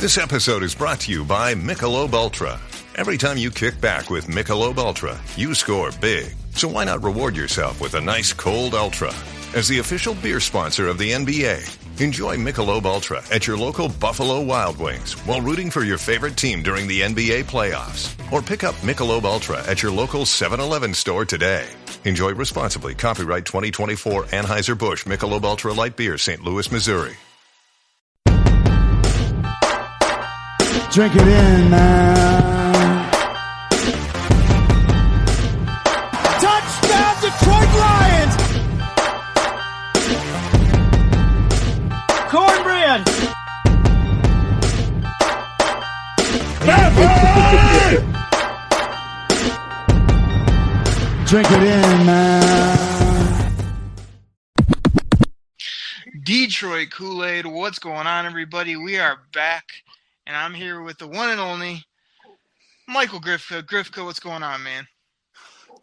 This episode is brought to you by Michelob Ultra. Every time you kick back with Michelob Ultra, you score big. So why not reward yourself with a nice cold Ultra? As the official beer sponsor of the NBA, enjoy Michelob Ultra at your local Buffalo Wild Wings while rooting for your favorite team during the NBA playoffs. Or pick up Michelob Ultra at your local 7-Eleven store today. Enjoy responsibly. Copyright 2024 Anheuser-Busch Michelob Ultra Light Beer, St. Louis, Missouri. Drink it in, man. Touchdown, Detroit Lions! Cornbread! Drink it in, man. Detroit Koolaid, what's going on, everybody? We are back. And I'm here with the one and only Michael Grifka. Grifka, what's going on, man?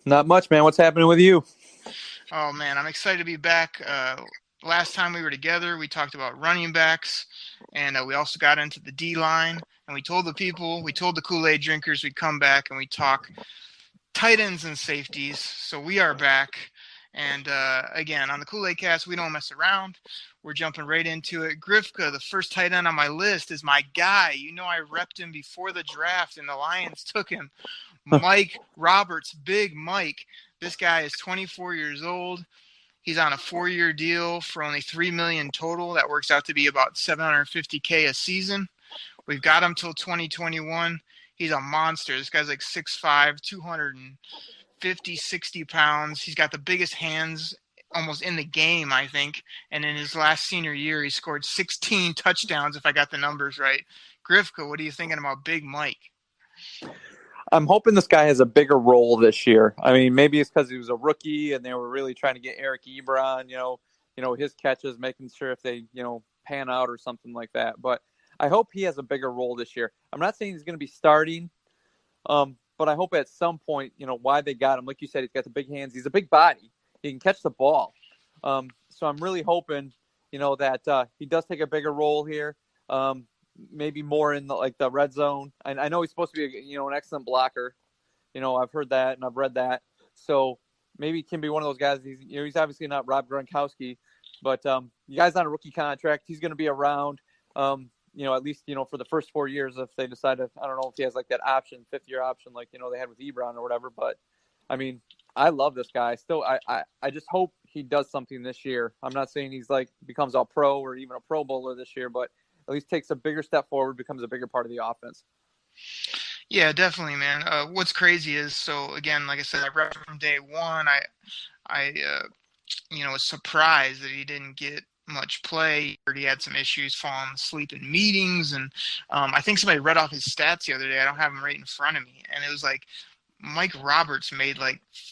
Not much, man. What's happening with you? Oh, man, I'm excited to be back. Last time we were together, we talked about running backs, and we also got into the D-line. And we told the Kool-Aid drinkers we'd come back and we'd talk tight ends and safeties. So we are back. And, again, on the Koolaid Cast, we don't mess around. We're jumping right into it. Grifka, the first tight end on my list, is my guy. You know I repped him before the draft, and the Lions took him. Mike Roberts, Big Mike. This guy is 24 years old. He's on a 4-year deal for only $3 million total. That works out to be about $750K a season. We've got him till 2021. He's a monster. This guy's like 6'5", 250, 60 pounds. He's got the biggest hands almost in the game, I think. And in his last senior year, he scored 16 touchdowns, if I got the numbers right. Grifka, what are you thinking about Big Mike? I'm hoping this guy has a bigger role this year. I mean, maybe it's because he was a rookie and they were really trying to get Eric Ebron, his catches, making sure if they, pan out or something like that. But I hope he has a bigger role this year. I'm not saying he's going to be starting, but I hope at some point, why they got him. Like you said, he's got the big hands. He's a big body. He can catch the ball. So I'm really hoping, that he does take a bigger role here. Maybe more in the red zone. And I know he's supposed to be, an excellent blocker. I've heard that and I've read that. So maybe he can be one of those guys. He's obviously not Rob Gronkowski, but the guy's on a rookie contract. He's going to be around, at least, for the first 4 years if they decide to, I don't know if he has like that option, 5th-year option, like, they had with Ebron or whatever. But I mean, I love this guy. Still, I just hope he does something this year. I'm not saying he's becomes all pro or even a Pro Bowler this year, but at least takes a bigger step forward, becomes a bigger part of the offense. Yeah, definitely, man. What's crazy is, so again, like I said, I repped him from day one. I was surprised that he didn't get much play. He already had some issues falling asleep in meetings, and I think somebody read off his stats the other day. I don't have them right in front of me, and it was like Mike Roberts made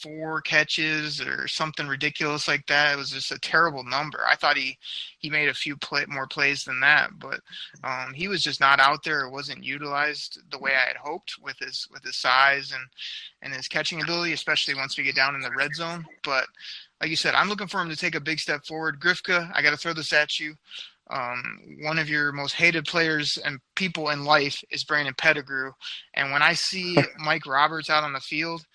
4 catches or something ridiculous like that. It was just a terrible number. I thought he made a few more plays than that, but he was just not out there. It wasn't utilized the way I had hoped with his size and his catching ability, especially once we get down in the red zone. But like you said, I'm looking for him to take a big step forward. Grifka, I got to throw this at you. One of your most hated players and people in life is Brandon Pettigrew. And when I see Mike Roberts out on the field,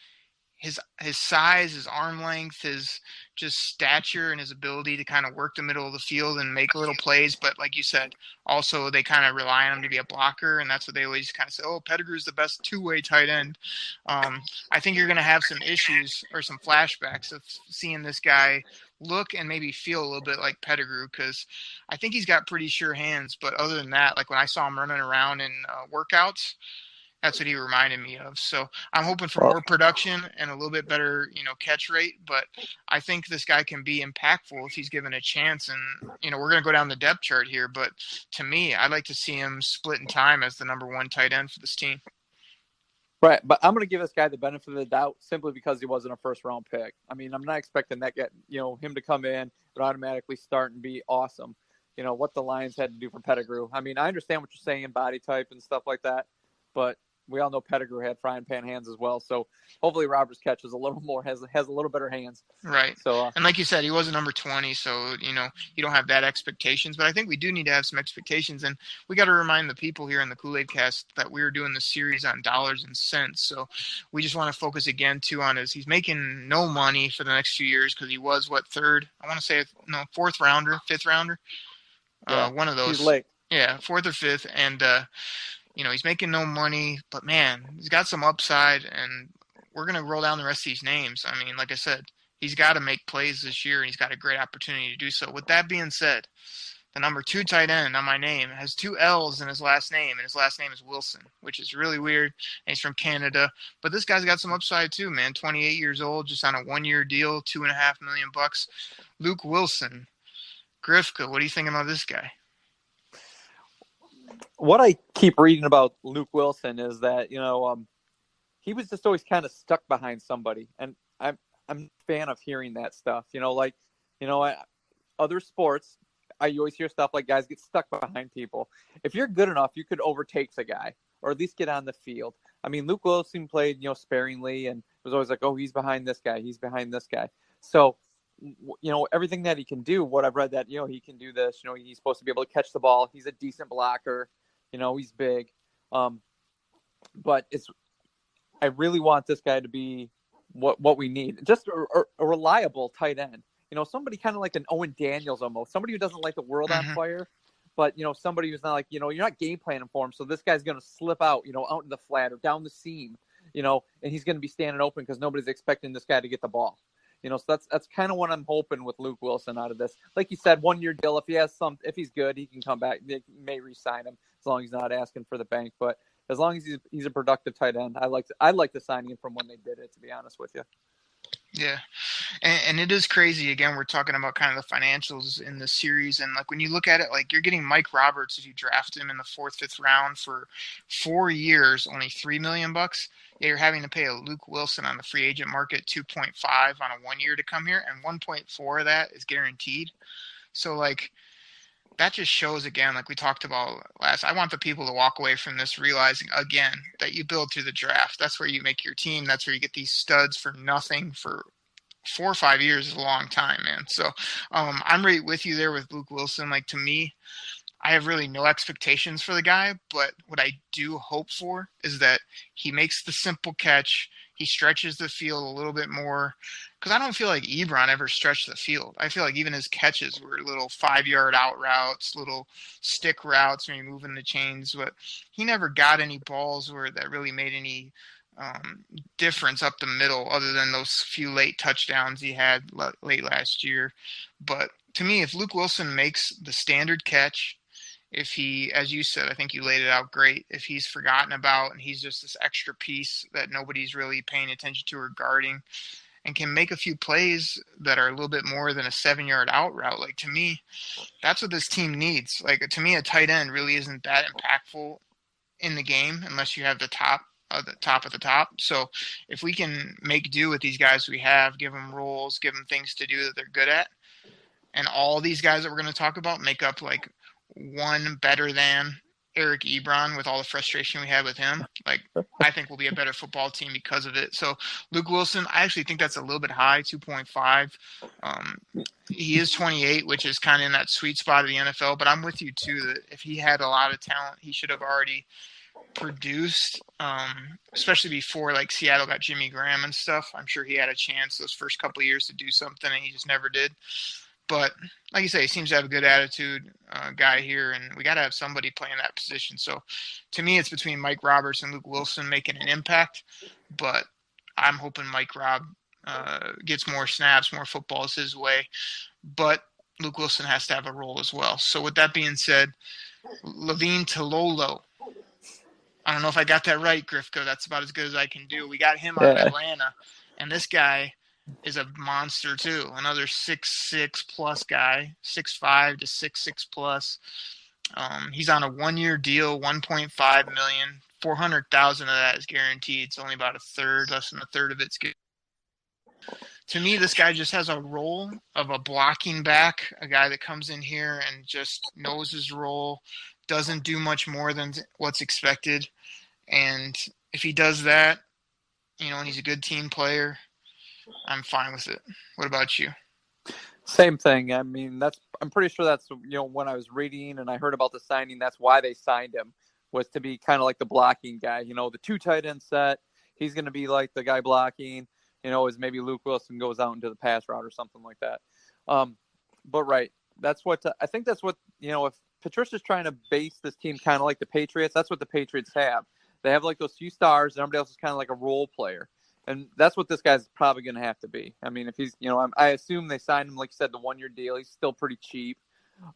his size, his arm length, his just stature and his ability to kind of work the middle of the field and make little plays. But like you said, also they kind of rely on him to be a blocker. And that's what they always kind of say, Pettigrew's the best two-way tight end. I think you're going to have some issues or some flashbacks of seeing this guy look and maybe feel a little bit like Pettigrew, because I think he's got pretty sure hands. But other than that, like when I saw him running around in workouts, that's what he reminded me of. So I'm hoping for more production and a little bit better, catch rate. But I think this guy can be impactful if he's given a chance. And, we're going to go down the depth chart here. But to me, I'd like to see him split in time as the number 1 tight end for this team. Right, but I'm going to give this guy the benefit of the doubt simply because he wasn't a first-round pick. I mean, I'm not expecting him to come in and automatically start and be awesome. What the Lions had to do for Pettigrew. I mean, I understand what you're saying, body type and stuff like that, but we all know Pettigrew had frying pan hands as well. So hopefully Roberts catches a little more, has a little better hands. Right. So and like you said, he was a number 20, so you don't have that expectations. But I think we do need to have some expectations, and we got to remind the people here in the Koolaid Cast that we were doing this series on dollars and cents. So we just want to focus again too on he's making no money for the next few years because he was third? I want to say fourth rounder, fifth rounder, one of those. He's late. Yeah, fourth or fifth, and he's making no money, but man, he's got some upside, and we're gonna roll down the rest of these names. I mean, like I said, he's got to make plays this year, and he's got a great opportunity to do so. With that being said, the number 2 tight end on my name has 2 L's in his last name, and his last name is Wilson, which is really weird, and he's from Canada. But this guy's got some upside too, man. 28 years old, just on a 1-year deal, $2.5 million. Luke Wilson. Grifka, what do you think about this guy? What I keep reading about Luke Wilson is that, he was just always kind of stuck behind somebody, and I'm a fan of hearing that stuff. Other sports, I always hear stuff like guys get stuck behind people. If you're good enough, you could overtake the guy or at least get on the field. I mean, Luke Wilson played, sparingly, and was always like, oh, he's behind this guy. He's behind this guy. So, everything that he can do, what I've read that, he can do this, he's supposed to be able to catch the ball. He's a decent blocker. He's big. But I really want this guy to be what we need. Just a reliable tight end. Somebody kind of like an Owen Daniels almost. Somebody who doesn't light the world on fire, but, somebody who's not like, you're not game planning for him. So this guy's going to slip out, out in the flat or down the seam, and he's going to be standing open because nobody's expecting this guy to get the ball. So that's kind of what I'm hoping with Luke Wilson out of this. Like you said, 1-year deal. If he's good, he can come back. They may re-sign him as long as he's not asking for the bank. But as long as he's a productive tight end, I like the signing from when they did it, to be honest with you. Yeah, and it is crazy. Again, we're talking about kind of the financials in the series, and like when you look at it, like you're getting Mike Roberts if you draft him in the 4th, 5th round for 4 years, only $3 million. Yeah, you're having to pay a Luke Wilson on the free agent market 2.5 on a 1 year to come here, and 1.4 of that is guaranteed. So like that just shows again, like we talked about last. I want the people to walk away from this realizing again that you build through the draft. That's where you make your team. That's where you get these studs for nothing for 4 or 5 years is a long time, man. So I'm right with you there with Luke Wilson. Like to me, I have really no expectations for the guy, but what I do hope for is that he makes the simple catch. He stretches the field a little bit more. Because I don't feel like Ebron ever stretched the field. I feel like even his catches were little 5-yard out routes, little stick routes when you're moving the chains. But he never got any balls that really made any difference up the middle other than those few late touchdowns he had late last year. But to me, if Luke Wilson makes the standard catch, if he, as you said, I think you laid it out great, if he's forgotten about and he's just this extra piece that nobody's really paying attention to or guarding, and can make a few plays that are a little bit more than a 7-yard out route. Like to me, that's what this team needs. Like to me, a tight end really isn't that impactful in the game unless you have the top of the top. So if we can make do with these guys we have, give them roles, give them things to do that they're good at, and all these guys that we're going to talk about make up like one better than Eric Ebron with all the frustration we had with him, like I think we'll be a better football team because of it. So Luke Wilson, I actually think that's a little bit high, 2.5. He is 28, which is kind of in that sweet spot of the NFL, but I'm with you too that if he had a lot of talent, he should have already produced, especially before like Seattle got Jimmy Graham and stuff. I'm sure he had a chance those first couple of years to do something and he just never did. But like you say, he seems to have a good attitude guy here, and we got to have somebody playing that position. So to me, it's between Mike Roberts and Luke Wilson making an impact. But I'm hoping Mike Rob gets more snaps, more footballs his way. But Luke Wilson has to have a role as well. So with that being said, Levine Tololo. I don't know if I got that right, Grifko. That's about as good as I can do. We got him out of Atlanta, and this guy is a monster too. Another 6'6" plus guy, 6'5" to 6'6" plus. He's on a 1-year deal, $1.5 million. $400,000 of that is guaranteed. It's only about less than a third of it's guaranteed. To me, this guy just has a role of a blocking back, a guy that comes in here and just knows his role, doesn't do much more than what's expected, And if he does that, and he's a good team player, I'm fine with it. What about you? Same thing. I mean, I'm pretty sure that's, when I was reading and I heard about the signing, that's why they signed him, was to be kind of like the blocking guy. The 2 tight end set, he's going to be like the guy blocking, as maybe Luke Wilson goes out into the pass route or something like that. But right, I think that's what, if Patricia's trying to base this team kind of like the Patriots, that's what the Patriots have. They have like those few stars, and everybody else is kind of like a role player. And that's what this guy's probably going to have to be. I mean, if he's, I assume they signed him, like you said, the 1-year deal. He's still pretty cheap.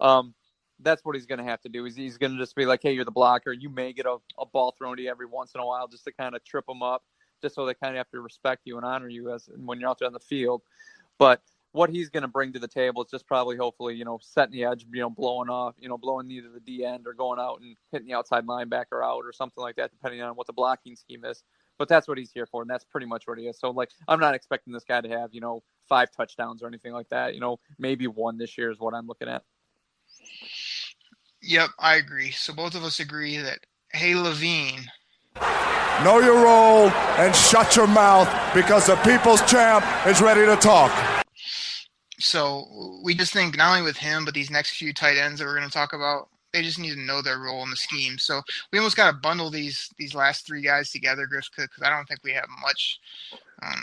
That's what he's going to have to do. He's going to just be like, hey, you're the blocker. You may get a ball thrown to you every once in a while just to kind of trip them up, just so they kind of have to respect you and honor you when you're out there on the field. But what he's going to bring to the table is just probably, hopefully, setting the edge, blowing off, blowing either the D end or going out and hitting the outside linebacker out or something like that, depending on what the blocking scheme is. But that's what he's here for, and that's pretty much what he is. So, I'm not expecting this guy to have, 5 touchdowns or anything like that. Maybe 1 this year is what I'm looking at. Yep, I agree. So both of us agree that, hey, Levine. Know your role and shut your mouth, because the people's champ is ready to talk. So we just think not only with him, but these next few tight ends that we're going to talk about, they just need to know their role in the scheme. So we almost got to bundle these last 3 guys together, Griff, because I don't think we have much.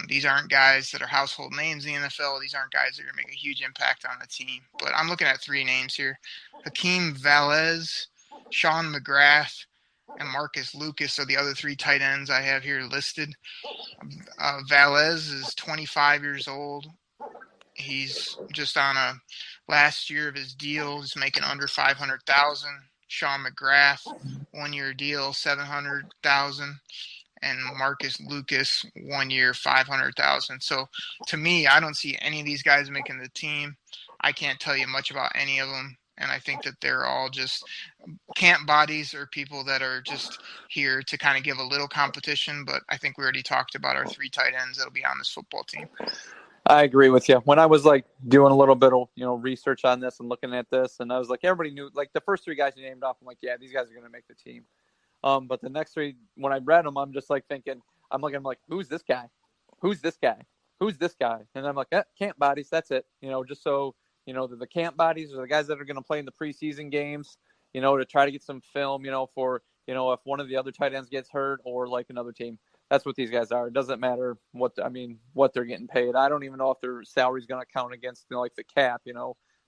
These aren't guys that are household names in the NFL. These aren't guys that are going to make a huge impact on the team. But I'm looking at 3 names here: Hakeem Valles, Sean McGrath, and Marcus Lucas are the other 3 tight ends I have here listed. Valles is 25 years old. He's just on a last year of his deal. He's making under $500,000. Sean McGrath, 1-year deal, $700,000. And Marcus Lucas, 1 year, $500,000. So to me, I don't see any of these guys making the team. I can't tell you much about any of them. And I think that they're all just camp bodies or people that are just here to kind of give a little competition. But I think we already talked about our 3 tight ends that'll be on this football team. I agree with you. When I was doing a little bit of, research on this and looking at this, and I was like, everybody knew, the first 3 guys you named off, I'm like, yeah, these guys are going to make the team. But the next 3, when I read them, I'm just thinking, I'm like, who's this guy? Who's this guy? Who's this guy? And I'm like, camp bodies. That's it. Just so, the camp bodies are the guys that are going to play in the preseason games, to try to get some film, for, if one of the other tight ends gets hurt or another team. That's what these guys are. It doesn't matter what they're getting paid. I don't even know if their salary is going to count against, the cap,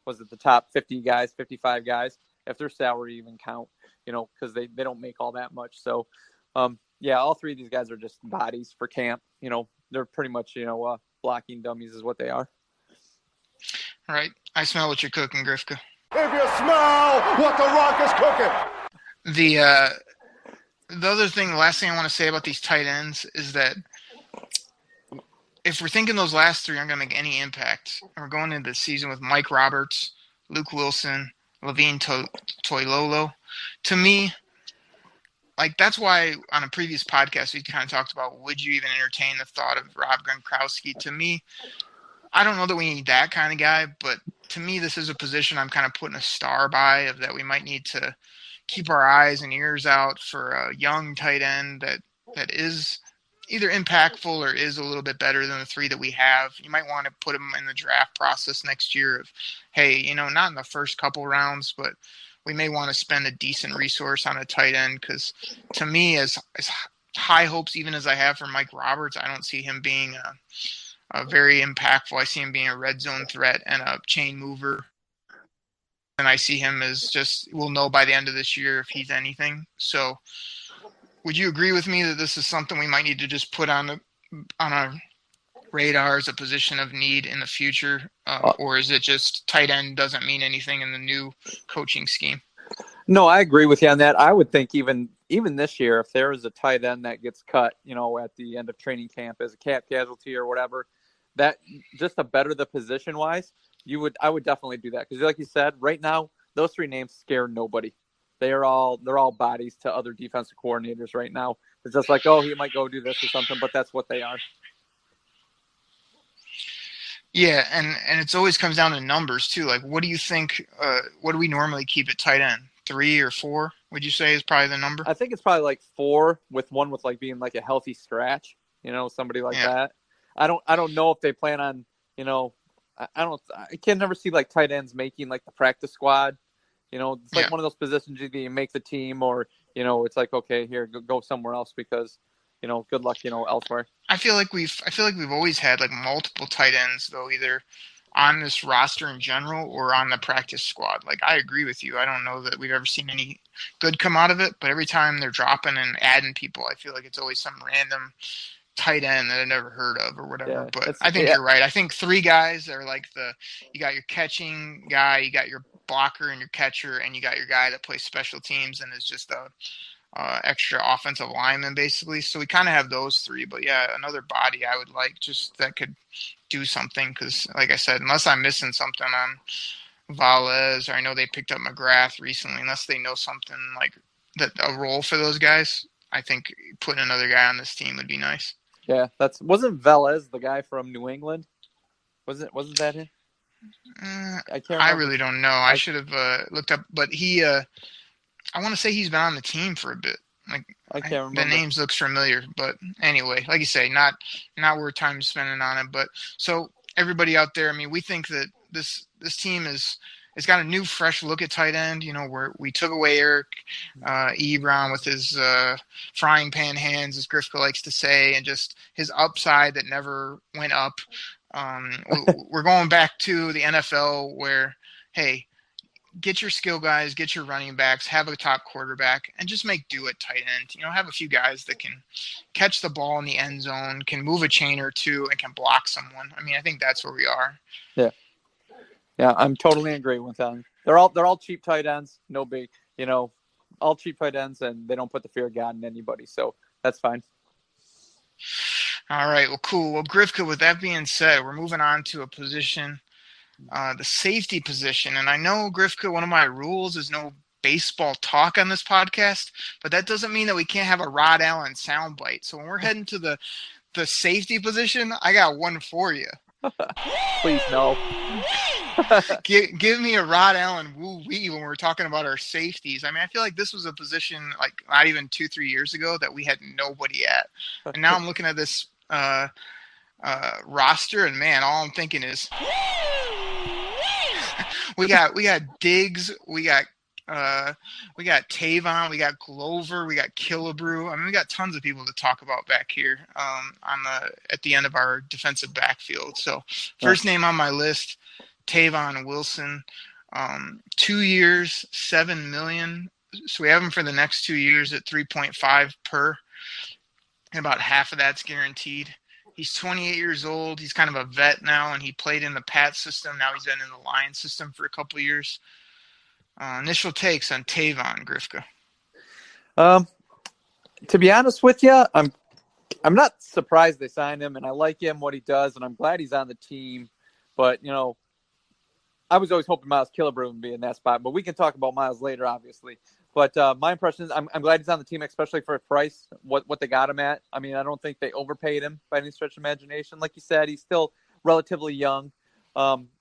was it the top 50 guys, 55 guys, if their salary even count, because they don't make all that much. So, yeah, all 3 of these guys are just bodies for camp. They're pretty much, blocking dummies is what they are. All right. I smell what you're cooking, Grifka. If you smell what the Rock is cooking. The other thing, the last thing I want to say about these tight ends is that if we're thinking those last 3 aren't going to make any impact, and we're going into the season with Mike Roberts, Luke Wilson, Levine Toilolo, to me, that's why on a previous podcast we kind of talked about, would you even entertain the thought of Rob Gronkowski? To me, I don't know that we need that kind of guy, but to me, this is a position I'm kind of putting a star by, of that we might need to keep our eyes and ears out for a young tight end that is either impactful or is a little bit better than the 3 that we have. You might want to put him in the draft process next year of, hey, not in the first couple rounds, but we may want to spend a decent resource on a tight end, because to me, as high hopes even as I have for Mike Roberts, I don't see him being a very impactful. I see him being a red zone threat and a chain mover. And I see him as we'll know by the end of this year if he's anything. So would you agree with me that this is something we might need to just put on our radar as a position of need in the future? Or is it just tight end doesn't mean anything in the new coaching scheme? No, I agree with you on that. I would think even this year, if there is a tight end that gets cut, at the end of training camp as a cap casualty or whatever, that just to better the position wise, I would definitely do that, because like you said, right now those 3 names scare nobody. They're all bodies to other defensive coordinators right now. It's just like, oh, he might go do this or something, but that's what they are. Yeah, and it always comes down to numbers too. What do you think? What do we normally keep at tight end? 3 or 4, would you say is probably the number? I think it's probably like 4 with one with like being like a healthy scratch, somebody like that. I don't know if they plan on, I can never see like tight ends making like the practice squad. It's like one of those positions either you make the team or, it's like, okay, here, go somewhere else because, good luck, elsewhere. I feel like we've always had like multiple tight ends though, either on this roster in general or on the practice squad. Like, I agree with you. I don't know that we've ever seen any good come out of it, but every time they're dropping and adding people, I feel like it's always some random tight end that I never heard of or whatever. Yeah, but I think you're right. I think 3 guys are like you got your catching guy, you got your blocker and your catcher, and you got your guy that plays special teams and is just a extra offensive lineman basically. So we kind of have those 3, but yeah, another body I would like just that could do something because, like I said, unless I'm missing something on Valles or I know they picked up McGrath recently, unless they know something like that a role for those guys, I think putting another guy on this team would be nice. Yeah, wasn't Velez the guy from New England? Wasn't that him? I can't remember. I really don't know. I should have looked up, but he I want to say he's been on the team for a bit. Like, I can't remember. The names looks familiar, but anyway, like you say, not worth time spending on it. But so everybody out there, I mean, we think that this team it's got a new, fresh look at tight end. Where we took away Eric Ebron with his frying pan hands, as Grifka likes to say, and just his upside that never went up. We're going back to the NFL where, hey, get your skill guys, get your running backs, have a top quarterback, and just make do at tight end. Have a few guys that can catch the ball in the end zone, can move a chain or two, and can block someone. I mean, I think that's where we are. Yeah. Yeah, I'm totally agreeing with them. They're all cheap tight ends, no big, all cheap tight ends, and they don't put the fear of God in anybody, so that's fine. All right, well, cool. Well, Grifka, with that being said, we're moving on to a position, the safety position. And I know, Grifka, one of my rules is no baseball talk on this podcast, but that doesn't mean that we can't have a Rod Allen soundbite. So when we're heading to the safety position, I got one for you. Please, no. Give me a Rod Allen woo-wee when we're talking about our safeties. I mean, I feel like this was a position like not even 2-3 years ago that we had nobody at. And now I'm looking at this roster, and man, all I'm thinking is we got Diggs, we got Tavon, we got Glover, we got Killebrew. I mean, we got tons of people to talk about back here at the end of our defensive backfield. So first name on my list, Tavon Wilson, 2 years, $7 million. So we have him for the next 2 years at 3.5 per, and about half of that's guaranteed. He's 28 years old. He's kind of a vet now, and he played in the Pat system. Now he's been in the Lions system for a couple of years. Initial takes on Tavon, Grifka. To be honest with you, I'm not surprised they signed him, and I like him, what he does, and I'm glad he's on the team. But, I was always hoping Miles Killebrew would be in that spot, but we can talk about Miles later, obviously. But my impression is I'm glad he's on the team, especially for a price, what they got him at. I mean, I don't think they overpaid him by any stretch of imagination. Like you said, he's still relatively young,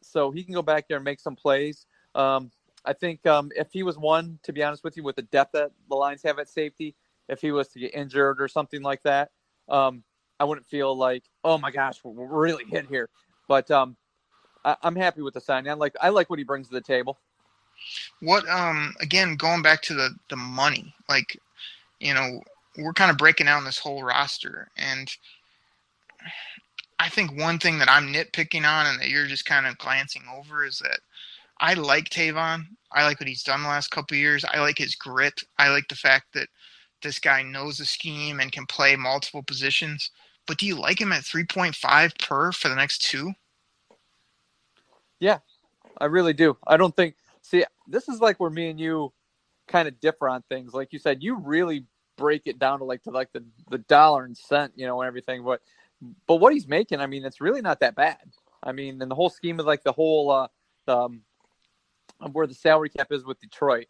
so he can go back there and make some plays. I think if he was one, to be honest with you, with the depth that the Lions have at safety, if he was to get injured or something like that, I wouldn't feel like, oh my gosh, we're really hit here. But I'm happy with the signing. I like what he brings to the table. What again, going back to the money, like, we're kind of breaking down this whole roster, and I think one thing that I'm nitpicking on and that you're just kind of glancing over is that I like Tavon. I like what he's done the last couple of years. I like his grit. I like the fact that this guy knows the scheme and can play multiple positions. But do you like him at 3.5 per for the next 2? Yeah, I really do. I don't think – see, this is like where me and you kind of differ on things. Like you said, you really break it down to the dollar and cent, and everything. But what he's making, I mean, it's really not that bad. I mean, and the whole scheme of the whole where the salary cap is with Detroit,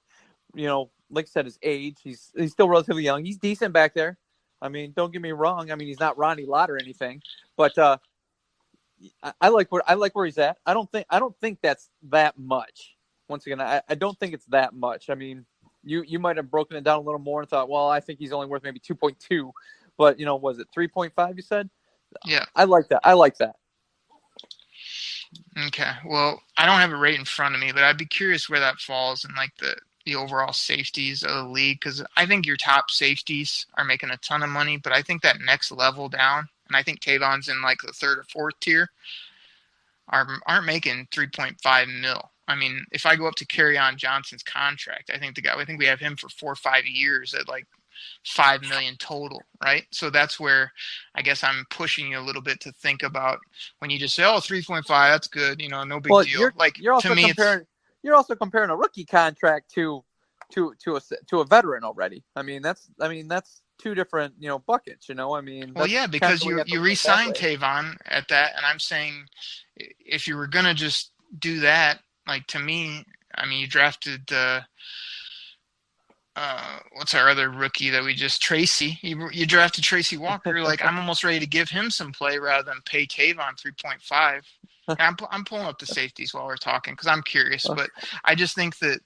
like I said, his age, he's still relatively young. He's decent back there. I mean, don't get me wrong. I mean, he's not Ronnie Lott or anything, but I like where he's at. I don't think that's that much. Once again, I don't think it's that much. I mean, you might have broken it down a little more and thought, well, I think he's only worth maybe 2.2, but was it 3.5? You said. Yeah. I like that. Okay. Well, I don't have it right in front of me, but I'd be curious where that falls in like the overall safeties of the league, because I think your top safeties are making a ton of money, but I think that next level down, and I think Tavon's in like the third or fourth tier, aren't making 3.5 mil. I mean, if I go up to Kerryon Johnson's contract, I think we have him for 4 or 5 years at like 5 million total, right? So that's where I guess I'm pushing you a little bit to think about when you just say, "Oh, 3.5, that's good," no big deal. You're also comparing a rookie contract to a veteran already. I mean, that's two different buckets. Well, yeah, because you re-signed Tavon at that, and I'm saying if you were gonna just do that, like to me, I mean, you drafted what's our other rookie that we just Tracy? You drafted Tracy Walker. Like I'm almost ready to give him some play rather than pay Tavon 3.5. I'm pulling up the safeties while we're talking because I'm curious, but I just think that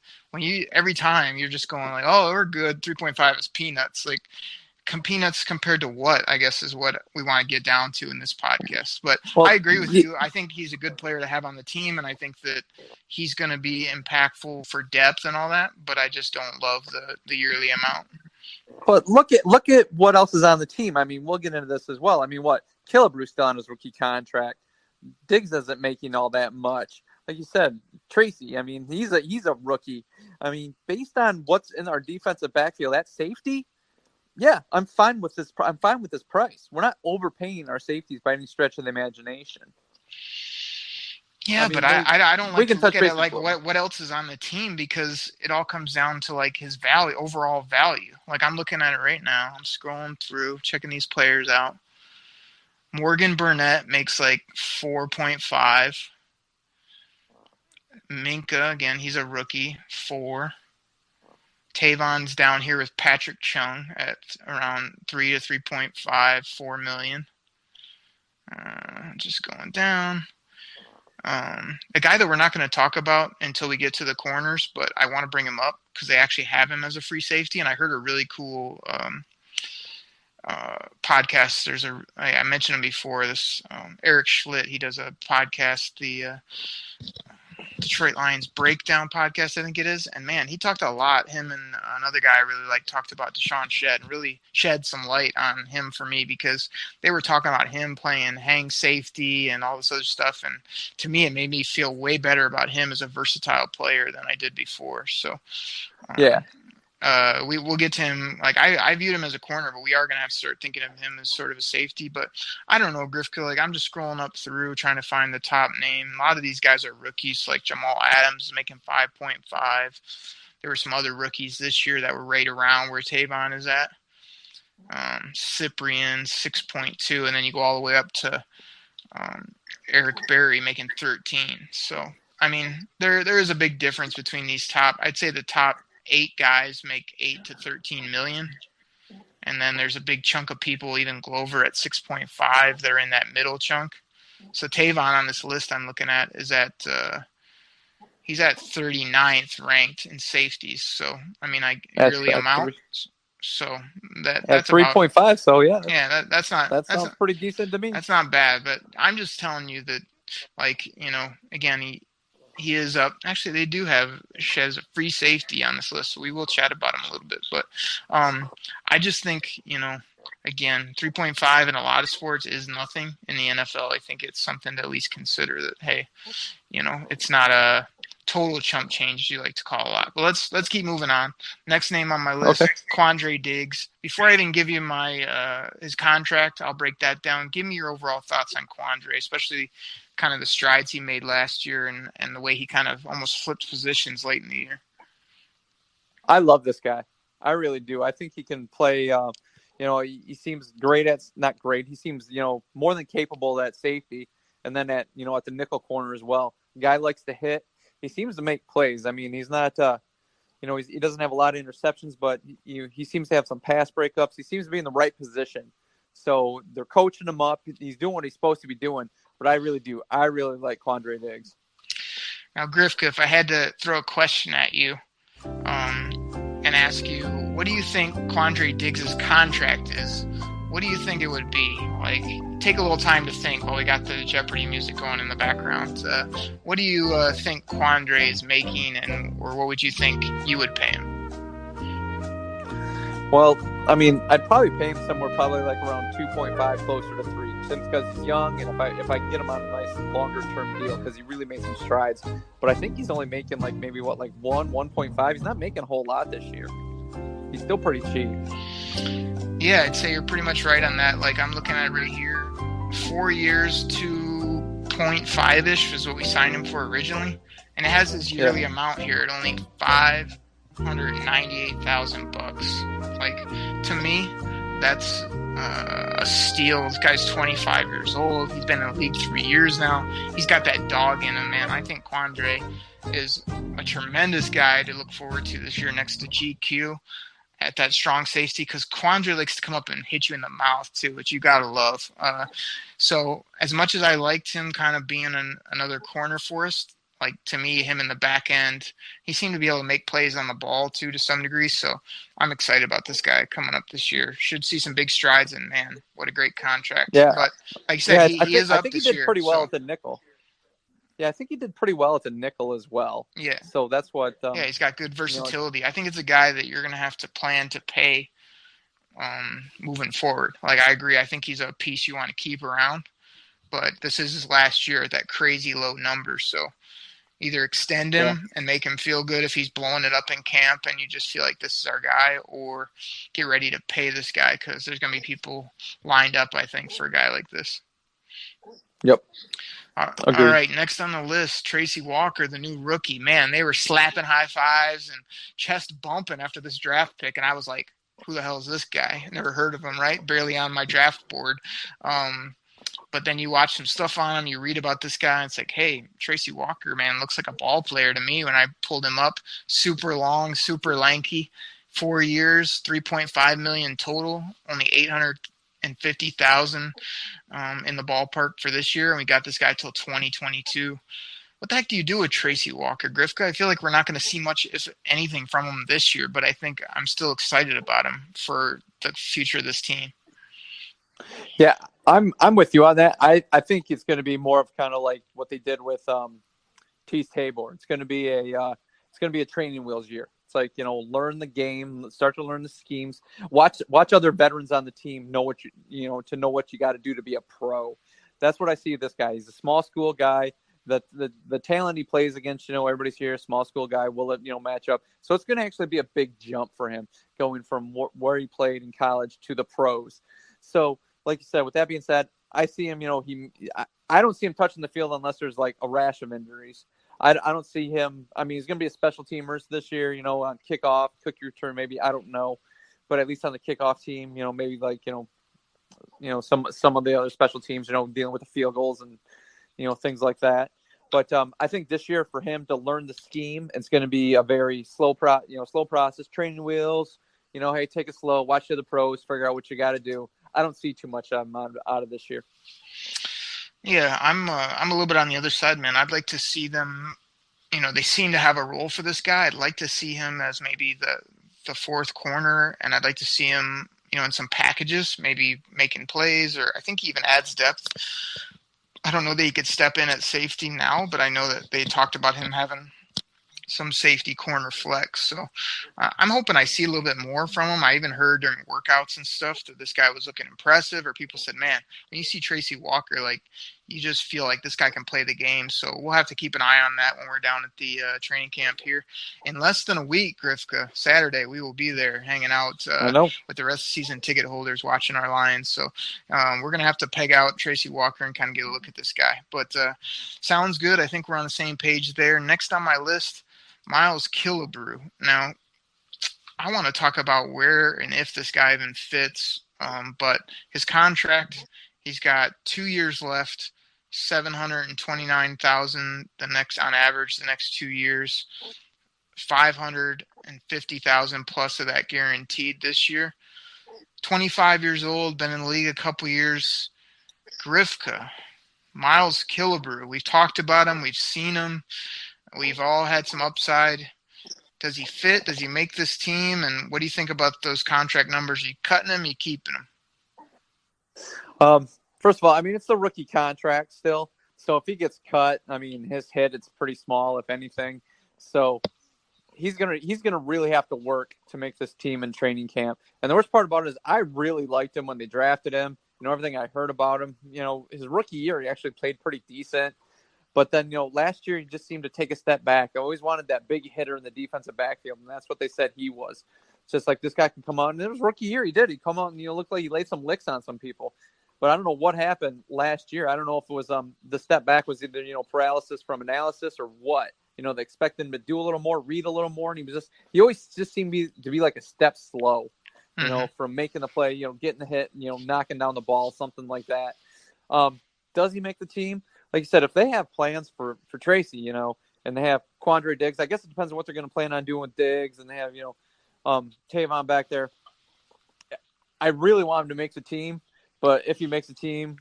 every time you're just going like, oh, we're good. 3.5 is peanuts. Like peanuts compared to what, I guess, is what we want to get down to in this podcast. But I agree with you. I think he's a good player to have on the team, and I think that he's going to be impactful for depth and all that, but I just don't love the yearly amount. But look at what else is on the team. I mean, we'll get into this as well. I mean, Killebrew still on his rookie contract. Diggs isn't making all that much. Like you said, Tracy, I mean, he's a rookie. I mean, based on what's in our defensive backfield, that safety, yeah, I'm fine with this. I'm fine with this price. We're not overpaying our safeties by any stretch of the imagination. Yeah, I mean, but I don't like to look at it like what else is on the team, because it all comes down to like his overall value. Like I'm looking at it right now. I'm scrolling through, checking these players out. Morgan Burnett makes like 4.5. Minka, again, he's a rookie, 4. Tavon's down here with Patrick Chung at around 3 to 3.5, 4 million. Just going down. A guy that we're not going to talk about until we get to the corners, but I want to bring him up because they actually have him as a free safety, and I heard a really cool podcast. I mentioned him before. This Eric Schlitt, he does a podcast, the Detroit Lions Breakdown podcast, I think it is. And man, he talked a lot. Him and another guy I really like talked about Deshaun Shedd, and really shed some light on him for me, because they were talking about him playing hang safety and all this other stuff. And to me, it made me feel way better about him as a versatile player than I did before. So yeah. We'll get to him. Like I viewed him as a corner, but we are going to have to start thinking of him as sort of a safety. But I don't know, Grifka. Like I'm just scrolling up through trying to find the top name. A lot of these guys are rookies. Like Jamal Adams is making 5.5. There were some other rookies this year that were right around where Tavon is at. Cyprian 6.2, and then you go all the way up to Eric Berry making 13. So I mean, there is a big difference between these top. I'd say the top 8 guys make 8 to 13 million. And then there's a big chunk of people, even Glover at 6.5. They're in that middle chunk. So Tavon on this list I'm looking at is he's at 39th ranked in safeties. So, I mean, yearly amount. So that's 3.5. So yeah. Yeah, that sounds pretty decent to me. That's not bad, but I'm just telling you that, like, again, he is up. Actually, they do have Shez a free safety on this list, so we will chat about him a little bit. But I just think, again, 3.5 in a lot of sports is nothing. In the NFL, I think it's something to at least consider that, hey, it's not a total chump change, as you like to call a lot. But let's keep moving on. Next name on my list, okay. Quandre Diggs. Before I even give you my his contract, I'll break that down. Give me your overall thoughts on Quandre, especially kind of the strides he made last year and the way he kind of almost flipped positions late in the year. I love this guy. I really do. I think he can play, he seems not great. He seems, more than capable at safety, and then at the nickel corner as well. The guy likes to hit. He seems to make plays. I mean, he's not, he doesn't have a lot of interceptions, but he seems to have some pass breakups. He seems to be in the right position. So they're coaching him up. He's doing what he's supposed to be doing. But I really do. I really like Quandre Diggs. Now, Grifka, if I had to throw a question at you and ask you, what do you think Quandre Diggs' contract is? What do you think it would be? Like, take a little time to think while we got the Jeopardy music going in the background. What do you think Quandre is making, or what would you think you would pay him? Well, I mean, I'd probably pay him somewhere probably like around 2.5, closer to 3, since because he's young, and if I can get him on a nice longer term deal, because he really made some strides. But I think he's only making like maybe 1.5. He's not making a whole lot this year. He's still pretty cheap. Yeah, I'd say you're pretty much right on that. Like, I'm looking at it right here. 4 years, 2.5-ish is what we signed him for originally. And it has this yearly amount here at only $598,000. Like, to me, that's a steal. This guy's 25 years old. He's been in the league 3 years now. He's got that dog in him, man. I think Quandre is a tremendous guy to look forward to this year next to GQ at that strong safety, because Quandre likes to come up and hit you in the mouth too, which you gotta love. So as much as I liked him kind of being another corner for us, like, to me, him in the back end, he seemed to be able to make plays on the ball too to some degree. So I'm excited about this guy coming up this year. Should see some big strides, and man, what a great contract. Yeah. But like you said, he is up this year. I think he did pretty well at the nickel. Yeah, I think he did pretty well at the nickel as well. Yeah. So that's what. Yeah, he's got good versatility. I think it's a guy that you're going to have to plan to pay moving forward. Like, I agree. I think he's a piece you want to keep around. But this is his last year at that crazy low number. So either extend him and make him feel good if he's blowing it up in camp and you just feel like this is our guy, or get ready to pay this guy, because there's going to be people lined up, I think, for a guy like this. Yep. All right, next on the list, Tracy Walker, the new rookie. Man, they were slapping high fives and chest bumping after this draft pick, and I was like, who the hell is this guy? Never heard of him, right? Barely on my draft board. But then you watch some stuff on him, you read about this guy, and it's like, hey, Tracy Walker, man, looks like a ball player to me when I pulled him up. Super long, super lanky. 4 years, $3.5 million total, only $850,000 in the ballpark for this year, and we got this guy till 2022. What the heck do you do with Tracy Walker, Grifka? I feel like we're not going to see much, if anything, from him this year, but I think I'm still excited about him for the future of this team. Yeah, I'm with you on that. I think it's going to be more of kind of like what they did with Tease Tabor. It's going to be a training wheels year. It's like, learn the game, start to learn the schemes, watch other veterans on the team, know what you got to do to be a pro. That's what I see with this guy. He's a small school guy. The talent he plays against, everybody's here, small school guy, will it, match up. So it's going to actually be a big jump for him going from where he played in college to the pros. So, like you said, with that being said, I see him, I don't see him touching the field unless there's like a rash of injuries. I don't see him. I mean, he's going to be a special teamer this year, on kickoff, cookie return, maybe. I don't know. But at least on the kickoff team, maybe like, some of the other special teams, dealing with the field goals and, things like that. But I think this year for him to learn the scheme, it's going to be a very slow process, training wheels, hey, take it slow, watch the other pros, figure out what you got to do. I don't see too much out of this year. Yeah, I'm a little bit on the other side, man. I'd like to see them, they seem to have a role for this guy. I'd like to see him as maybe the fourth corner, and I'd like to see him, in some packages, maybe making plays, or I think he even adds depth. I don't know that he could step in at safety now, but I know that they talked about him having some safety corner flex. So I'm hoping I see a little bit more from him. I even heard during workouts and stuff that this guy was looking impressive, or people said, man, when you see Tracy Walker, like, you just feel like this guy can play the game. So we'll have to keep an eye on that when we're down at the training camp here. In less than a week, Grifka, Saturday, we will be there hanging out with the rest of the season ticket holders watching our Lions. So we're going to have to peg out Tracy Walker and kind of get a look at this guy. But sounds good. I think we're on the same page there. Next on my list, Miles Killebrew. Now, I want to talk about where and if this guy even fits, but his contract, he's got 2 years left, $729,000 on average the next 2 years, $550,000 plus of that guaranteed this year. 25 years old, been in the league a couple years. Grifka, Miles Killebrew. We've talked about him. We've seen him. We've all had some upside. Does he fit? Does he make this team? And what do you think about those contract numbers? Are you cutting him? Are you keeping him? First of all, I mean, it's the rookie contract still. So if he gets cut, I mean, his hit, it's pretty small, if anything. So he's gonna really have to work to make this team in training camp. And the worst part about it is I really liked him when they drafted him. Everything I heard about him, his rookie year, he actually played pretty decent. But then, last year he just seemed to take a step back. I always wanted that big hitter in the defensive backfield, and that's what they said he was. It's just like this guy can come out, and it was rookie year. He did. He come out and looked like he laid some licks on some people. But I don't know what happened last year. I don't know if it was the step back was either paralysis from analysis or what. They expect him to do a little more, read a little more, and he always just seemed to be like a step slow. From making the play, getting the hit, knocking down the ball, something like that. Does he make the team? Like you said, if they have plans for Tracy, and they have Quandre Diggs, I guess it depends on what they're going to plan on doing with Diggs, and they have, Tavon back there. I really want him to make the team, but if he makes the team,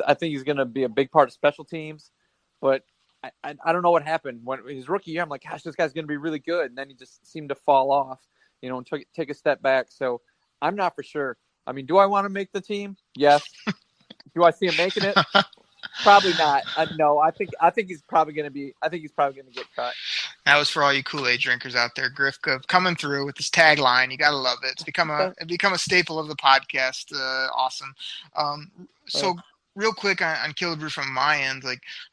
I think he's going to be a big part of special teams. But I don't know what happened when his rookie year. I'm like, gosh, this guy's going to be really good, and then he just seemed to fall off, and take a step back. So I'm not for sure. I mean, do I want to make the team? Yes. Do I see him making it? Probably not. No, I think he's probably going to be. I think he's probably going to get cut. That was for all you Kool-Aid drinkers out there. Grifka coming through with his tagline. You gotta love it. It's become a staple of the podcast. Awesome. So real quick on Killebrew from my end,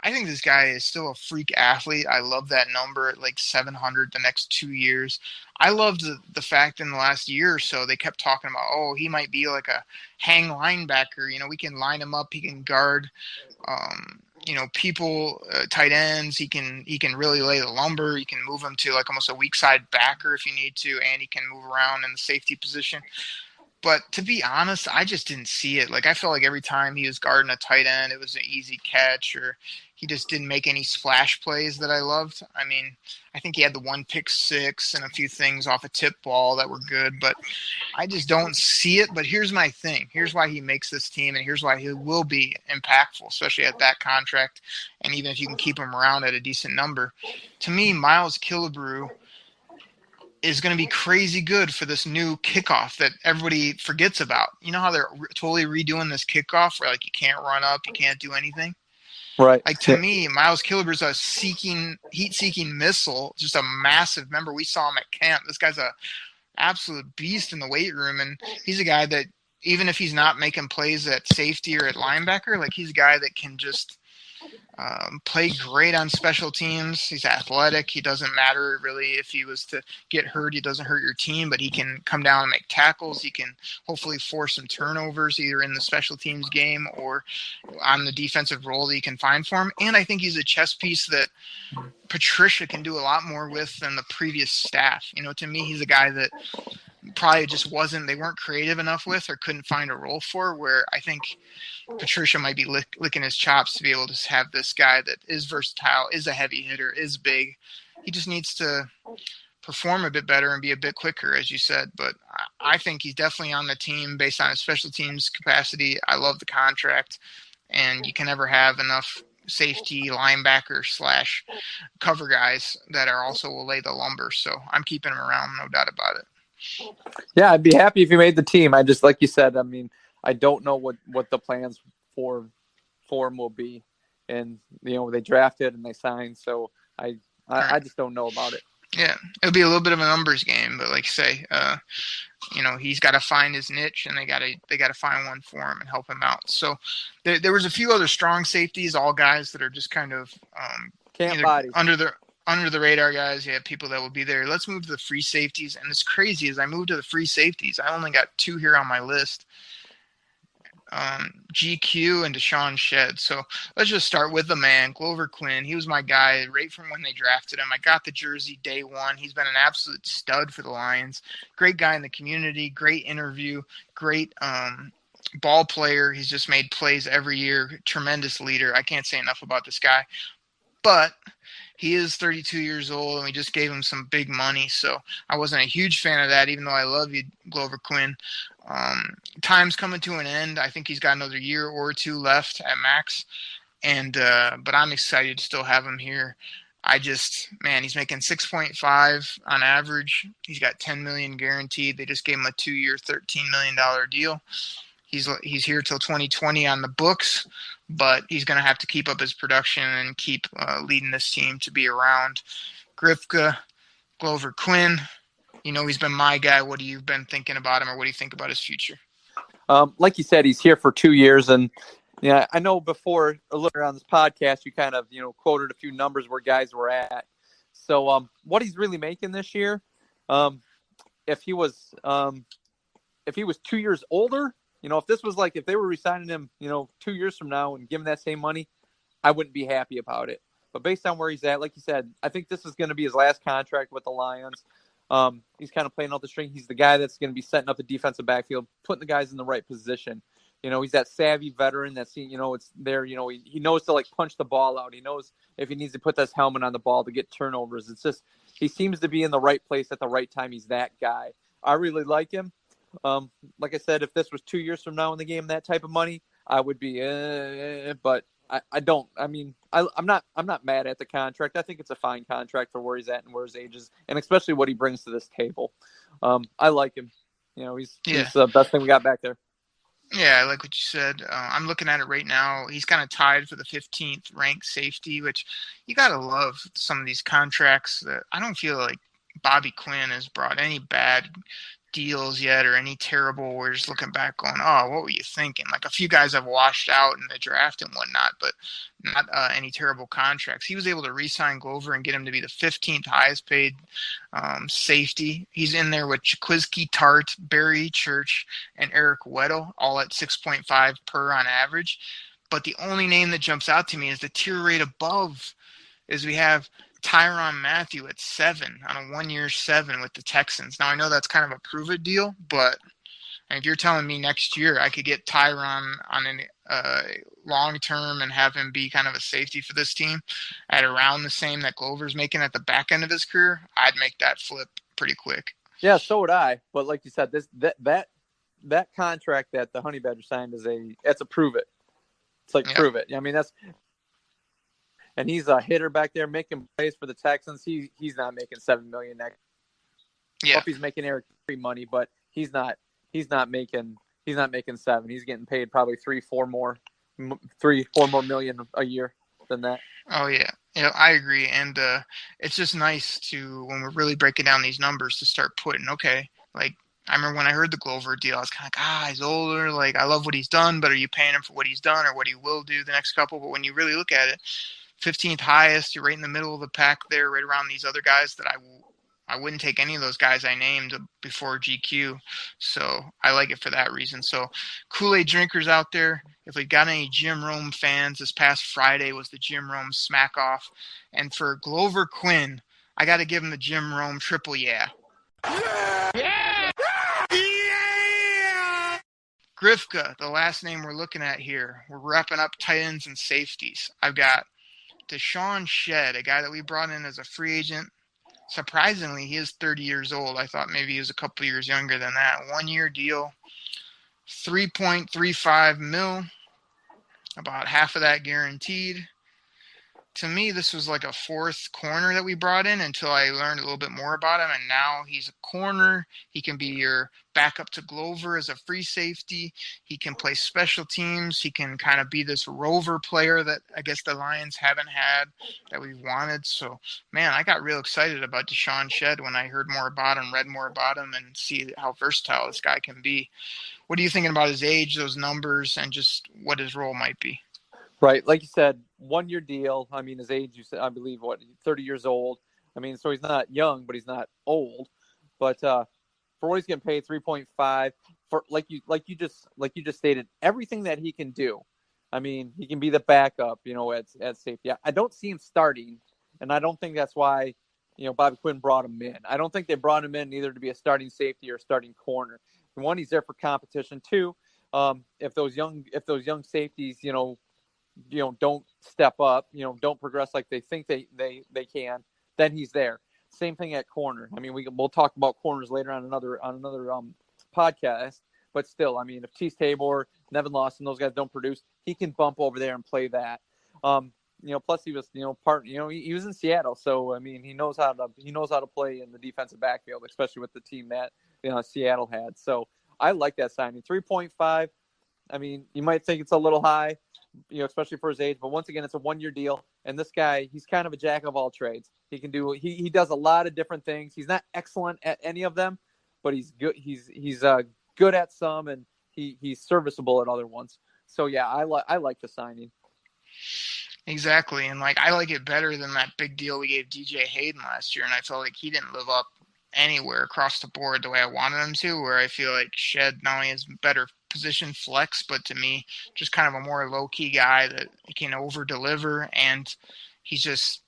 I think this guy is still a freak athlete. I love that number at 700 the next 2 years. I loved the fact in the last year or so they kept talking about, he might be like a hang linebacker. We can line him up. He can guard, people, tight ends. He can really lay the lumber. You can move him to almost a weak side backer if you need to, and he can move around in the safety position. But to be honest, I just didn't see it. I felt like every time he was guarding a tight end, it was an easy catch, or he just didn't make any splash plays that I loved. I mean, I think he had the one pick six and a few things off a tip ball that were good, but I just don't see it. But here's my thing. Here's why he makes this team, and here's why he will be impactful, especially at that contract, and even if you can keep him around at a decent number. To me, Miles Killebrew is going to be crazy good for this new kickoff that everybody forgets about. You know how they're totally redoing this kickoff where you can't run up, you can't do anything? Right. To me, Miles Killebrew is a heat-seeking missile, just a massive. Remember, we saw him at camp. This guy's a absolute beast in the weight room, and he's a guy that even if he's not making plays at safety or at linebacker, he's a guy that can just play great on special teams. He's athletic. He doesn't matter really if he was to get hurt. He doesn't hurt your team, but he can come down and make tackles. He can hopefully force some turnovers either in the special teams game or on the defensive role that you can find for him. And I think he's a chess piece that Patricia can do a lot more with than the previous staff. To me, he's a guy that probably just they weren't creative enough with or couldn't find a role for, where I think Patricia might be licking his chops to be able to have this guy that is versatile, is a heavy hitter, is big. He just needs to perform a bit better and be a bit quicker, as you said. But I think he's definitely on the team based on his special teams capacity. I love the contract, and you can never have enough safety, linebacker / cover guys that are also will lay the lumber. So I'm keeping him around, no doubt about it. Yeah, I'd be happy if he made the team. I just, like you said, I mean, I don't know what the plans for him will be. And, they drafted and they signed. So I just don't know about it. Yeah, it'll be a little bit of a numbers game, but like you say, he's got to find his niche, and they got to find one for him and help him out. So there was a few other strong safeties, all guys that are just kind of under the radar guys. You have people that will be there. Let's move to the free safeties. And it's crazy as I move to the free safeties, I only got 2 here on my list. GQ and Deshaun Shedd. So let's just start with the man, Glover Quinn. He was my guy right from when they drafted him. I got the jersey day one. He's been an absolute stud for the Lions. Great guy in the community, great interview, great ball player. He's just made plays every year. Tremendous leader. I can't say enough about this guy. But he is 32 years old, and we just gave him some big money. So I wasn't a huge fan of that, even though I love you, Glover Quinn. Time's coming to an end. I think he's got another year or two left at max. But I'm excited to still have him here. he's making 6.5 on average. He's got 10 million guaranteed. They just gave him a 2-year, $13 million deal. He's here till 2020 on the books, but he's going to have to keep up his production and keep leading this team to be around. Grifka, Glover Quinn, he's been my guy. What have you been thinking about him, or what do you think about his future? Like you said, he's here for 2 years, and I know before earlier on this podcast, you kind of quoted a few numbers where guys were at. So what he's really making this year, if he was 2 years older, if this was like if they were re-signing him, 2 years from now and giving that same money, I wouldn't be happy about it. But based on where he's at, like you said, I think this is going to be his last contract with the Lions. He's kind of playing out the string. He's the guy that's going to be setting up the defensive backfield, putting the guys in the right position. He's that savvy veteran that's, it's there. He knows to punch the ball out. He knows if he needs to put this helmet on the ball to get turnovers. It's just he seems to be in the right place at the right time. He's that guy. I really like him. Like I said, if this was 2 years from now in the game, that type of money, I would be. But I don't. I mean, I'm not mad at the contract. I think it's a fine contract for where he's at and where his age is, and especially what he brings to this table. I like him. He's the best thing we got back there. Yeah, I like what you said. I'm looking at it right now. He's kind of tied for the 15th ranked safety, which you got to love some of these contracts that I don't feel like Bobby Quinn has brought any bad deals yet or any terrible. We're just looking back going, oh, what were you thinking? Like a few guys have washed out in the draft and whatnot, but not any terrible contracts. He was able to re-sign Glover and get him to be the 15th highest paid safety. He's in there with Jaquiski Tart, Barry Church, and Eric Weddle, all at 6.5 per on average. But the only name that jumps out to me is the tier rate above is we have Tyrann Mathieu at 7 on a 1-year 7 with the Texans. Now, I know that's kind of a prove-it deal, but if you're telling me next year I could get Tyrann on a long-term and have him be kind of a safety for this team at around the same that Glover's making at the back end of his career, I'd make that flip pretty quick. Yeah, so would I. But like you said, that contract that the Honey Badger signed it's a prove-it. It's like prove it. I mean, and he's a hitter back there making plays for the Texans. He's not making $7 million next. Yeah, he's making Eric free money, but he's not making 7. He's getting paid probably 3-4 more million a year than that. Oh yeah, I agree, and it's just nice to when we're really breaking down these numbers to start putting like. I remember when I heard the Glover deal, I was kind of like, he's older. Like, I love what he's done, but are you paying him for what he's done or what he will do the next couple? But when you really look at it, 15th highest, you're right in the middle of the pack there, right around these other guys that I wouldn't take any of those guys I named before GQ. So I like it for that reason. So Kool-Aid drinkers out there, if we got any Jim Rome fans, this past Friday was the Jim Rome smack off. And for Glover Quinn, I got to give him the Jim Rome triple yeah. Yeah! Grifka, the last name we're looking at here. We're wrapping up tight ends and safeties. I've got Deshaun Shedd, a guy that we brought in as a free agent. Surprisingly, he is 30 years old. I thought maybe he was a couple years younger than that. 1-year deal, $3.35 million, about half of that guaranteed. To me, this was like a fourth corner that we brought in until I learned a little bit more about him. And now he's a corner. He can be your backup to Glover as a free safety. He can play special teams. He can kind of be this rover player that I guess the Lions haven't had that we wanted. So, man, I got real excited about Deshaun Shedd when I heard more about him, read more about him, and see how versatile this guy can be. What are you thinking about his age, those numbers, and just what his role might be? Right. Like you said, 1-year deal. I mean, his age, you said, I believe, 30 years old. I mean, so he's not young, but he's not old. But for what he's getting paid, 3.5 for like you just stated, everything that he can do. I mean, he can be the backup, at safety. I don't see him starting, and I don't think that's why, Bobby Quinn brought him in. I don't think they brought him in either to be a starting safety or a starting corner. One, he's there for competition. Two, if those young safeties, don't step up, don't progress like they think they can, then he's there. Same thing at corner. I mean, we'll talk about corners later on another podcast, but still, I mean, if Tease Tabor, Nevin Lawson, those guys don't produce, he can bump over there and play that. plus he was, he was in Seattle, so I mean, he knows how to play in the defensive backfield, especially with the team that Seattle had. So I like that signing. 3.5. I mean, you might think it's a little high, especially for his age, but once again, it's a 1-year deal. And this guy, he's kind of a jack of all trades. He can do, he does a lot of different things. He's not excellent at any of them, but he's good. He's good at some, and he's serviceable at other ones. So yeah, I like the signing. Exactly, and I like it better than that big deal we gave DJ Hayden last year, and I felt like he didn't live up anywhere across the board the way I wanted him to. Where I feel like Shed not only has better position flex, but to me, just kind of a more low key guy that can over deliver, and he's just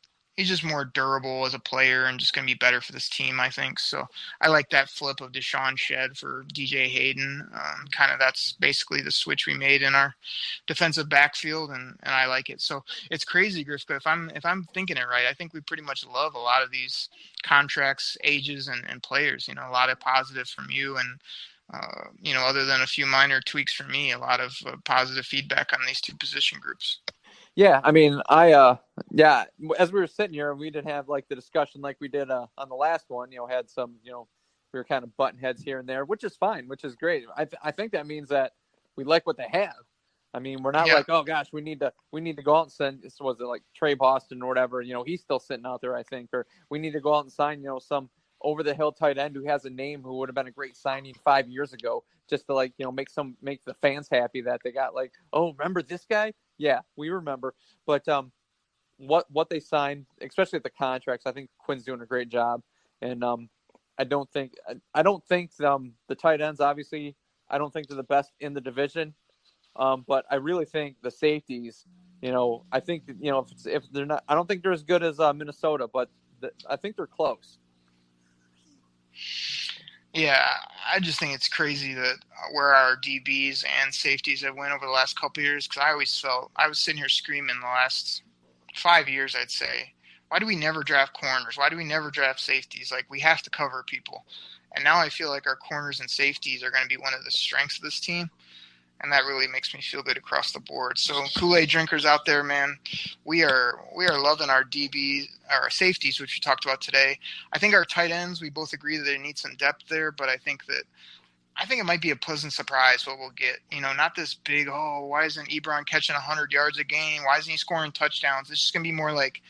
more durable as a player and just going to be better for this team, I think. So I like that flip of Deshaun Shed for DJ Hayden. Kind of that's basically the switch we made in our defensive backfield, and I like it. So it's crazy, Griff, but if I'm thinking it right, I think we pretty much love a lot of these contracts, ages, and players. A lot of positives from you, and other than a few minor tweaks from me, a lot of positive feedback on these two position groups. Yeah, I mean, as we were sitting here, we didn't have the discussion like we did on the last one. Had some, we were kind of butting heads here and there, which is fine, which is great. I think that means that we like what they have. I mean, we're not like, oh gosh, we need to go out and send. This was it like Trey Boston or whatever. He's still sitting out there, I think, or we need to go out and sign, some over the hill tight end who has a name who would have been a great signing 5 years ago, just to make the fans happy that they got oh, remember this guy? Yeah, we remember. But what they signed, especially at the contracts, I think Quinn's doing a great job. And I don't think the tight ends, obviously, I don't think they're the best in the division. But I really think the safeties, I think if they're not, I don't think they're as good as Minnesota, but I think they're close. Yeah, I just think it's crazy that where our DBs and safeties have went over the last couple of years, because I always felt I was sitting here screaming the last 5 years, I'd say, why do we never draft corners? Why do we never draft safeties? We have to cover people. And now I feel like our corners and safeties are going to be one of the strengths of this team. And that really makes me feel good across the board. So Kool-Aid drinkers out there, man, we are loving our DBs, our safeties, which we talked about today. I think our tight ends, we both agree that they need some depth there, but I think it might be a pleasant surprise what we'll get. Not this big, why isn't Ebron catching 100 yards a game? Why isn't he scoring touchdowns? It's just going to be more like,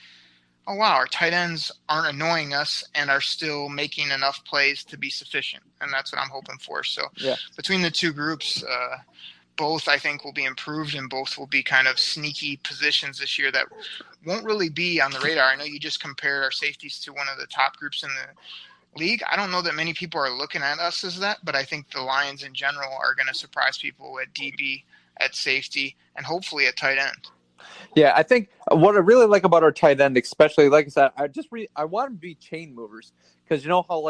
oh, wow, our tight ends aren't annoying us and are still making enough plays to be sufficient. And that's what I'm hoping for. So yeah. Between the two groups, both I think will be improved, and both will be kind of sneaky positions this year that won't really be on the radar. I know you just compared our safeties to one of the top groups in the league. I don't know that many people are looking at us as that, but I think the Lions in general are going to surprise people at DB, at safety, and hopefully at tight end. Yeah, I think what I really like about our tight end, especially, like I said, I want them to be chain movers, because you know how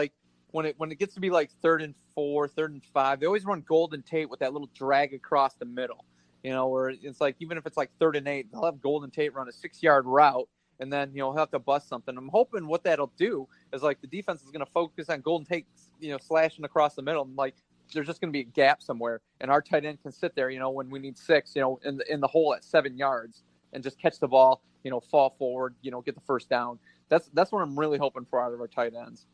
when it gets to be 3rd and 4, 3rd and 5, they always run Golden Tate with that little drag across the middle, where it's even if it's 3rd and 8, they'll have Golden Tate run a 6-yard route, and then he'll have to bust something. I'm hoping what that'll do is the defense is going to focus on Golden Tate, slashing across the middle, and there's just going to be a gap somewhere, and our tight end can sit there, when we need 6, in the hole at 7 yards, and just catch the ball, fall forward, get the first down. That's what I'm really hoping for out of our tight ends.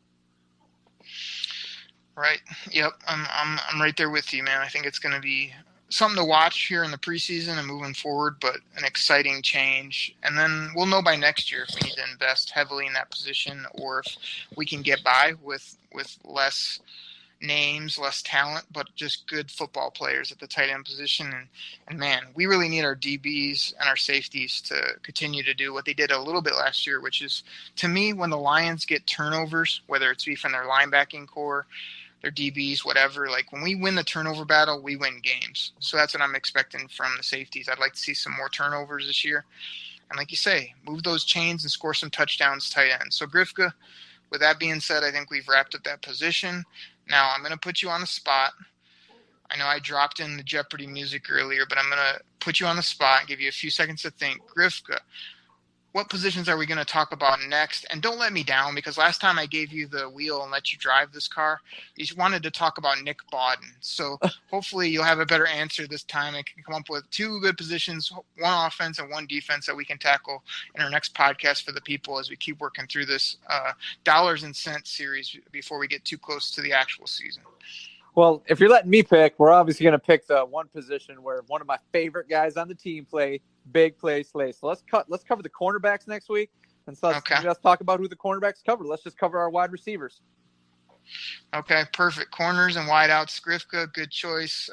Right. Yep. I'm right there with you, man. I think it's going to be something to watch here in the preseason and moving forward, but an exciting change. And then we'll know by next year if we need to invest heavily in that position, or if we can get by with less names, less talent, but just good football players at the tight end position. And man, we really need our DBs and our safeties to continue to do what they did a little bit last year, which is, to me, when the Lions get turnovers, whether it's from their linebacking core, their DBs, whatever, when we win the turnover battle, we win games. So that's what I'm expecting from the safeties. I'd like to see some more turnovers this year. And like you say, move those chains and score some touchdowns tight end. So Grifka, with that being said, I think we've wrapped up that position. Now, I'm going to put you on the spot. I know I dropped in the Jeopardy music earlier, but I'm going to put you on the spot and give you a few seconds to think. Grifka, what positions are we going to talk about next? And don't let me down, because last time I gave you the wheel and let you drive this car, you wanted to talk about Nick Bawden. So hopefully you'll have a better answer this time and can come up with 2 good positions, 1 offense and 1 defense that we can tackle in our next podcast for the people as we keep working through this dollars and cents series before we get too close to the actual season. Well, if you're letting me pick, we're obviously going to pick the one position where one of my favorite guys on the team play, big play slay. So let's cover the cornerbacks next week. And so let's talk about who the cornerbacks cover. Let's just cover our wide receivers. Okay, perfect. Corners and wideouts. Grifka, good choice.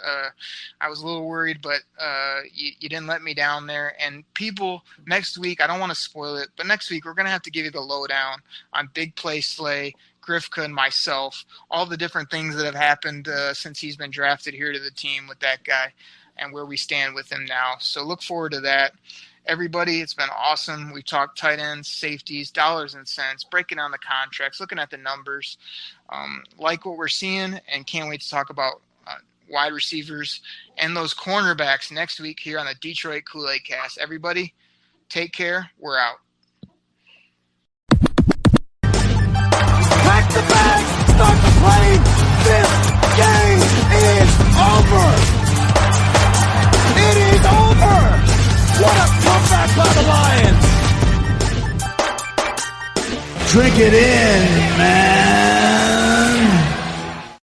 I was a little worried, but you didn't let me down there. And people, next week, I don't want to spoil it, but next week we're going to have to give you the lowdown on big play slay, Grifka and myself, all the different things that have happened since he's been drafted here to the team with that guy and where we stand with him now. So look forward to that. Everybody, it's been awesome. We talked tight ends, safeties, dollars and cents, breaking down the contracts, looking at the numbers. Like what we're seeing, and can't wait to talk about wide receivers and those cornerbacks next week here on the Detroit Koolaid Cast. Everybody, take care. We're out. Pack the bag, start the plane. This game is over. It is over. What a comeback by the Lions. Drink it in, man.